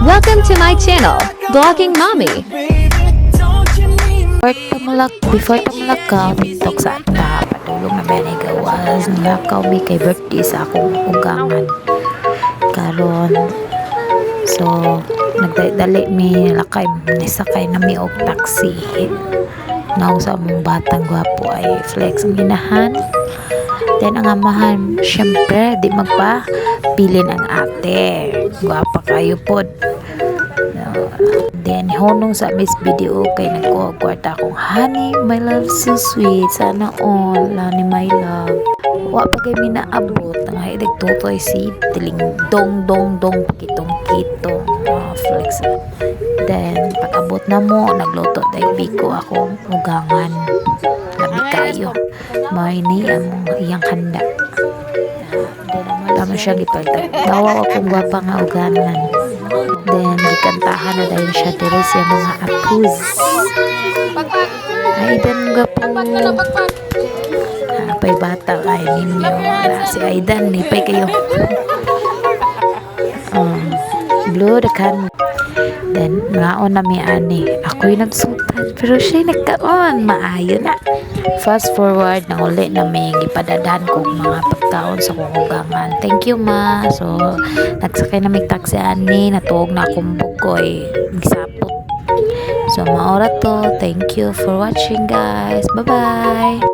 Welcome to my channel, Vlogging Mommy. Before tamalakaw, TikTok sa ata, padulong na ba ni gawas, nalakaw mi kay birthday sa akong ugangan. Karon, so, nagdali mi, lakay, nisakay na mi og taxi. Naw sa mong batang gwapo ay flex ang inahan. Then ang amahan, syempre, di magpabilin ang ate. Gwapa kayo pod. Then, honong sa miss video kay nagkuha-kwarta akong honey, my love, so sweet. Sana all, honey, my love. Wa pa kay minaabot. Ang hailig tutoy si tiling dong dong dong kitong-kitong. Flex. Then, pag-abot na mo, nagluto dahil biko akong ugangan. Labi kayo. May ni ang iyang handa. Then, naman siya gipaltag. Dawa akong gwapa nga uganan. Then, gikantahan na dahil siya diri siya mga apus. Aidan nga po. Apay bata ay ninyo. Si Aidan, ipay kayo. Blue the can. Then, naon na mi ani. Ako'y nagsutan. Pero siya nagkaon. Maayo na. Fast forward, nang uli na may gipadadahan ko mga pagkaon sa kukugangan. Thank you, ma. So, nagsakay na may taxi ani. Natuog na akong bukoy. Gisapot. So, maora to. Thank you for watching, guys. Bye-bye.